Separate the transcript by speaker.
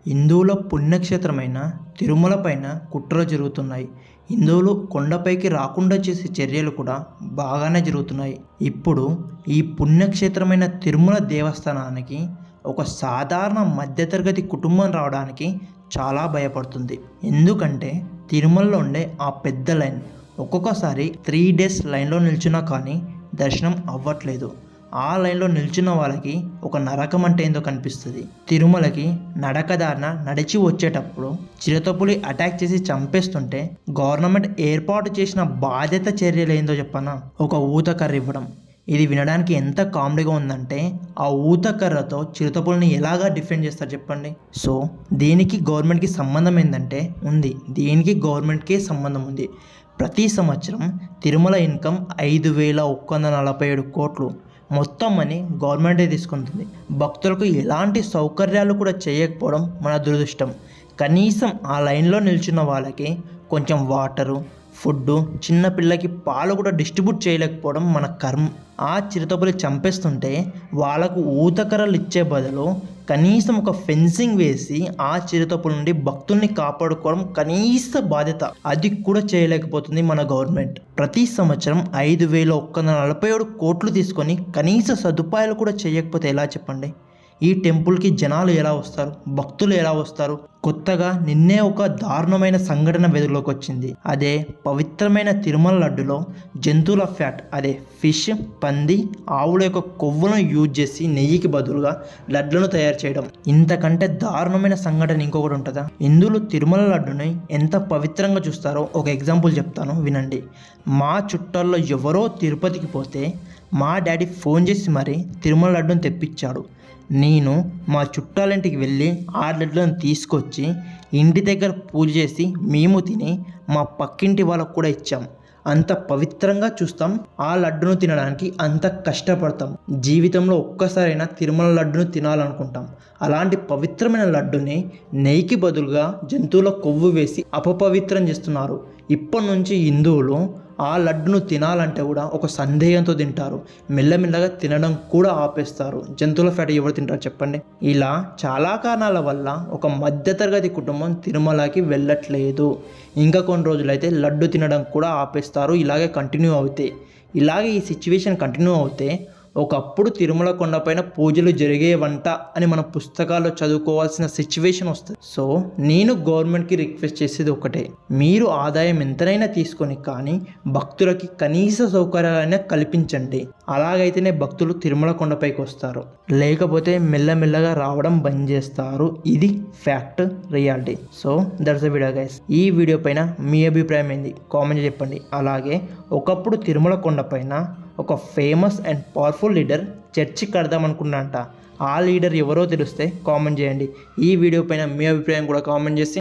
Speaker 1: హిందువుల పుణ్యక్షేత్రమైన తిరుమల పైన కుట్రలు జరుగుతున్నాయి. హిందువులు కొండపైకి రాకుండా చేసే చర్యలు కూడా బాగానే జరుగుతున్నాయి. ఇప్పుడు ఈ పుణ్యక్షేత్రమైన తిరుమల దేవస్థానానికి ఒక సాధారణ మధ్యతరగతి కుటుంబం రావడానికి చాలా భయపడుతుంది. ఎందుకంటే తిరుమలలో ఉండే ఆ పెద్ద లైన్ ఒక్కొక్కసారి 3 days లైన్లో నిల్చున్నా కానీ దర్శనం అవ్వట్లేదు. ఆ లైన్లో నిల్చున్న వాళ్ళకి ఒక నరకం అంటే ఏందో కనిపిస్తుంది. తిరుమలకి నడకదారిన నడిచి వచ్చేటప్పుడు చిరుతపులి అటాక్ చేసి చంపేస్తుంటే గవర్నమెంట్ ఏర్పాటు చేసిన బాధ్యత చర్యలు ఏందో చెప్పనా, ఒక ఊతకర్ర ఇవ్వడం. ఇది వినడానికి ఎంత కామెడీగా ఉందంటే ఆ ఊతకర్రతో చిరుతపులిని ఎలాగా డిఫెండ్ చేస్తారు చెప్పండి. సో దీనికి గవర్నమెంట్కి సంబంధం ఏంటంటే ఉంది, దీనికి గవర్నమెంట్కే సంబంధం ఉంది. ప్రతి సంవత్సరం తిరుమల ఇన్కమ్ 5,147 కోట్లు. మొత్తం మనీ గవర్నమెంటే తీసుకుంటుంది. భక్తులకు ఎలాంటి సౌకర్యాలు కూడా చేయకపోవడం మన దురదృష్టం. కనీసం ఆ లైన్లో నిల్చున్న వాళ్ళకి కొంచెం వాటరు, ఫుడ్డు, చిన్నపిల్లకి పాలు కూడా డిస్ట్రిబ్యూట్ చేయలేకపోవడం మన కర్మ. ఆ చిరుతపులి చంపేస్తుంటే వాళ్ళకు ఊతకర్రలు ఇచ్చే బదులు కనీసం ఒక ఫెన్సింగ్ వేసి ఆ చిరుతపుల నుండి భక్తుల్ని కాపాడుకోవడం కనీస బాధ్యత, అది కూడా చేయలేకపోతుంది మన గవర్నమెంట్. ప్రతి సంవత్సరం 5,147 కోట్లు తీసుకొని కనీస సదుపాయాలు కూడా చేయకపోతే ఎలా చెప్పండి. ఈ టెంపుల్కి జనాలు ఎలా వస్తారు, భక్తులు ఎలా వస్తారు? కొత్తగా నిన్నే ఒక దారుణమైన సంఘటన వెలుగులోకి వచ్చింది. అదే పవిత్రమైన తిరుమల లడ్డులో జంతువుల ఫ్యాట్, అదే ఫిష్, పంది, ఆవుల యొక్క కొవ్వును యూజ్ చేసి నెయ్యికి బదులుగా లడ్లను తయారు చేయడం. ఇంతకంటే దారుణమైన సంఘటన ఇంకొకటి ఉంటుందా? హిందువులు తిరుమల లడ్డుని ఎంత పవిత్రంగా చూస్తారో ఒక ఎగ్జాంపుల్ చెప్తాను వినండి. మా చుట్టాల్లో ఎవరో తిరుపతికి పోతే మా డాడీ ఫోన్ చేసి మరీ తిరుమల లడ్డుని తెప్పించాడు. నేను మా చుట్టాలింటికి వెళ్ళి ఆ లడ్డులను తీసుకొచ్చి ఇంటి దగ్గర పూజ చేసి మేము తిని మా పక్కింటి వాళ్ళకు కూడా ఇచ్చాం. అంత పవిత్రంగా చూస్తాం. ఆ లడ్డును తినడానికి అంత కష్టపడతాం. జీవితంలో ఒక్కసారైనా తిరుమల లడ్డును తినాలనుకుంటాం. అలాంటి పవిత్రమైన లడ్డుని నెయ్యికి బదులుగా జంతువుల కొవ్వు వేసి అపవిత్రం చేస్తున్నారు. ఇప్పటి నుంచి హిందువులు ఆ లడ్డును తినాలంటే కూడా ఒక సందేహంతో తింటారు. మెల్లమెల్లగా తినడం కూడా ఆపేస్తారు. జంతువుల ఫ్యాట్ ఎవరు తింటారు చెప్పండి. ఇలా చాలా కారణాల వల్ల ఒక మధ్యతరగతి కుటుంబం తిరుమలకి వెళ్ళట్లేదు. ఇంకా కొన్ని రోజులైతే లడ్డు తినడం కూడా ఆపేస్తారు. ఇలాగే కంటిన్యూ అవుతాయి. ఇలాగే ఈ సిచ్యువేషన్ కంటిన్యూ అవుతే ఒకప్పుడు తిరుమల కొండపైన పూజలు జరిగేవంట అని మన పుస్తకాల్లో చదువుకోవాల్సిన సిచ్యువేషన్ వస్తుంది. సో నేను గవర్నమెంట్కి రిక్వెస్ట్ చేసేది ఒకటే, మీరు ఆదాయం ఎంతనైనా తీసుకొని కానీ భక్తులకి కనీస సౌకర్యాలైనా కల్పించండి. అలాగైతేనే భక్తులు తిరుమల కొండపైకి వస్తారు, లేకపోతే మెల్లమెల్లగా రావడం బంద్ చేస్తారు. ఇది fact, reality. So that's the video guys. ఈ వీడియో పైన మీ అభిప్రాయం ఏంది కామెంట్ చెప్పండి. అలాగే ఒకప్పుడు తిరుమల కొండపైన ఒక famous and powerful leader church కడదాం అనుకున్నాంట. ఆ లీడర్ ఎవరో తెలిస్తే కామెంట్ చేయండి. ఈ వీడియో పైన మీ అభిప్రాయం కూడా కామెంట్ చేసి